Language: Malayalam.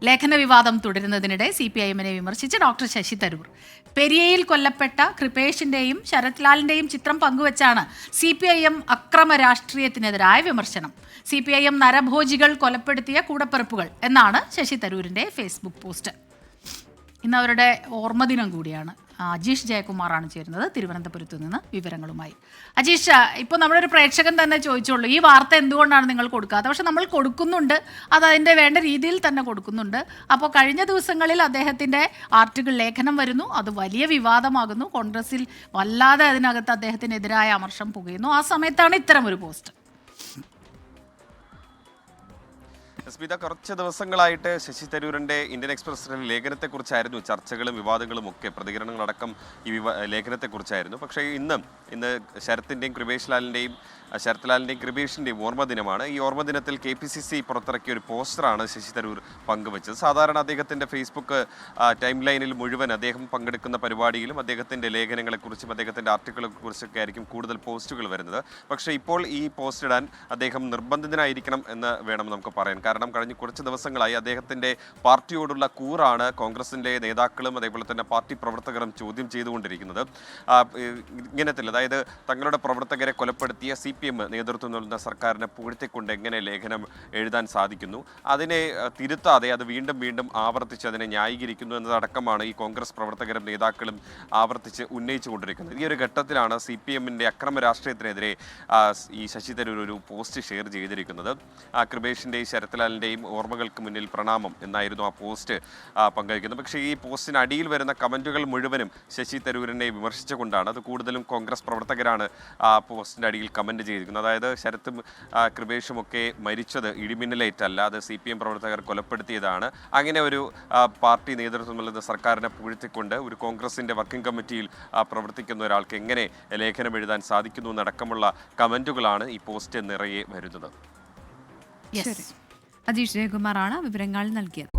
ലേഖന വിവാദം തുടരുന്നതിനിടെ CPIM-നെ വിമർശിച്ച് ഡോക്ടർ ശശി തരൂർ. പെരിയയിൽ കൊല്ലപ്പെട്ട കൃപേഷിന്റെയും ശരത്ലാലിന്റെയും ചിത്രം പങ്കുവച്ചാണ് CPIM അക്രമ രാഷ്ട്രീയത്തിനെതിരായ വിമർശനം. CPIM നരഭോജികൾ കൊലപ്പെടുത്തിയ കൂടപ്പിറപ്പുകൾ എന്നാണ് ശശി തരൂരിന്റെ ഫേസ്ബുക്ക് പോസ്റ്റ്. ഇന്ന് അവരുടെ ഓർമ്മദിനം കൂടിയാണ്. അജീഷ് ജയകുമാറാണ് ചേരുന്നത് തിരുവനന്തപുരത്ത് നിന്ന് വിവരങ്ങളുമായി. അജീഷ്, ഇപ്പോൾ നമ്മളൊരു പ്രേക്ഷകൻ തന്നെ ചോദിച്ചോളൂ, ഈ വാർത്ത എന്തുകൊണ്ടാണ് നിങ്ങൾ കൊടുക്കാത്തത്? പക്ഷെ നമ്മൾ കൊടുക്കുന്നുണ്ട്, അത് അതിൻ്റെ വേണ്ട രീതിയിൽ തന്നെ കൊടുക്കുന്നുണ്ട്. അപ്പോൾ കഴിഞ്ഞ ദിവസങ്ങളിൽ അദ്ദേഹത്തിൻ്റെ ആർട്ടിക്കിൾ ലേഖനം വരുന്നു, അത് വലിയ വിവാദമാകുന്നു, കോൺഗ്രസിൽ വല്ലാതെ അതിനകത്ത് അദ്ദേഹത്തിനെതിരായ അമർഷം പുകയുന്നു. ആ സമയത്താണ് ഇത്തരമൊരു പോസ്റ്റ്. സ്മിത, കുറച്ച് ദിവസങ്ങളായിട്ട് ശശി തരൂരിന്റെ ഇന്ത്യൻ എക്സ്പ്രസിലെ ലേഖനത്തെക്കുറിച്ചായിരുന്നു ചർച്ചകളും വിവാദങ്ങളും ഒക്കെ, പ്രതികരണങ്ങളടക്കം ഈ ലേഖനത്തെക്കുറിച്ചായിരുന്നു. പക്ഷേ ഇന്ന് ശരത്തിൻ്റെയും ശരത് ലാലിൻ്റെയും കൃപേഷിൻ്റെയും ഓർമ്മദിനമാണ്. ഈ ഓർമ്മദിനത്തിൽ KPCC പുറത്തിറക്കിയ ഒരു പോസ്റ്ററാണ് ശശി തരൂർ പങ്കുവച്ചത്. സാധാരണ അദ്ദേഹത്തിൻ്റെ ഫേസ്ബുക്ക് ടൈം ലൈനിൽ മുഴുവൻ അദ്ദേഹം പങ്കെടുക്കുന്ന പരിപാടിയിലും അദ്ദേഹത്തിൻ്റെ ലേഖനങ്ങളെക്കുറിച്ചും അദ്ദേഹത്തിൻ്റെ ആർട്ടിക്കിളുകളെക്കുറിച്ചൊക്കെ ആയിരിക്കും കൂടുതൽ പോസ്റ്റുകൾ വരുന്നത്. പക്ഷേ ഇപ്പോൾ ഈ പോസ്റ്റ് ഇടാൻ അദ്ദേഹം നിർബന്ധിതനായിരിക്കണം എന്ന് വേണം നമുക്ക് പറയാൻ. കാരണം കഴിഞ്ഞ കുറച്ച് ദിവസങ്ങളായി അദ്ദേഹത്തിൻ്റെ പാർട്ടിയോടുള്ള കൂറാണ് കോൺഗ്രസിൻ്റെ നേതാക്കളും അതേപോലെ തന്നെ പാർട്ടി പ്രവർത്തകരും ചോദ്യം ചെയ്തുകൊണ്ടിരിക്കുന്നത്. ഇങ്ങനത്തിൽ, അതായത് തങ്ങളുടെ പ്രവർത്തകരെ കൊലപ്പെടുത്തിയ CPM നേതൃത്വം നൽകുന്ന സർക്കാരിനെ പുകഴ്ത്തിക്കൊണ്ട് എങ്ങനെ ലേഖനം എഴുതാൻ സാധിക്കുന്നു, അതിനെ തിരുത്താതെ അത് വീണ്ടും ആവർത്തിച്ച് അതിനെ ന്യായീകരിക്കുന്നു എന്നതടക്കമാണ് ഈ കോൺഗ്രസ് പ്രവർത്തകരും നേതാക്കളും ആവർത്തിച്ച് ഉന്നയിച്ചുകൊണ്ടിരിക്കുന്നത്. ഈ ഒരു ഘട്ടത്തിലാണ് CPM-ന്റെ അക്രമ രാഷ്ട്രീയത്തിനെതിരെ ഈ ശശി തരൂർ ഒരു പോസ്റ്റ് ഷെയർ ചെയ്തിരിക്കുന്നത്. കൃപേഷിൻ്റെയും ശരത്ലാലിൻ്റെയും ഓർമ്മകൾക്ക് മുന്നിൽ പ്രണാമം എന്നായിരുന്നു ആ പോസ്റ്റ് പങ്കുവയ്ക്കുന്നത്. പക്ഷേ ഈ പോസ്റ്റിന് അടിയിൽ വരുന്ന കമൻറ്റുകൾ മുഴുവനും ശശി തരൂരിനെ വിമർശിച്ചുകൊണ്ടാണ്. അത് കൂടുതലും കോൺഗ്രസ് പ്രവർത്തകരാണ് ആ പോസ്റ്റിൻ്റെ അടിയിൽ കമൻറ്റ് ചെയ്തിരിക്കുന്നത്. അതായത് ശരത്തും കൃപേഷും ഒക്കെ മരിച്ചത് ഇടിമിന്നലേറ്റല്ല, അത് CPM പ്രവർത്തകർ കൊലപ്പെടുത്തിയതാണ്. അങ്ങനെ ഒരു പാർട്ടി നേതൃത്വം നൽകുന്ന സർക്കാരിനെ പുകഴ്ത്തിക്കൊണ്ട് ഒരു കോൺഗ്രസിൻ്റെ വർക്കിംഗ് കമ്മിറ്റിയിൽ പ്രവർത്തിക്കുന്ന ഒരാൾക്ക് എങ്ങനെ ലേഖനം എഴുതാൻ സാധിക്കുന്നു എന്നടക്കമുള്ള കമൻറ്റുകളാണ് ഈ പോസ്റ്റ് നിറയെ വരുന്നത്. അജീഷ് ജയകുമാറാണ് വിവരങ്ങൾ നൽകിയത്.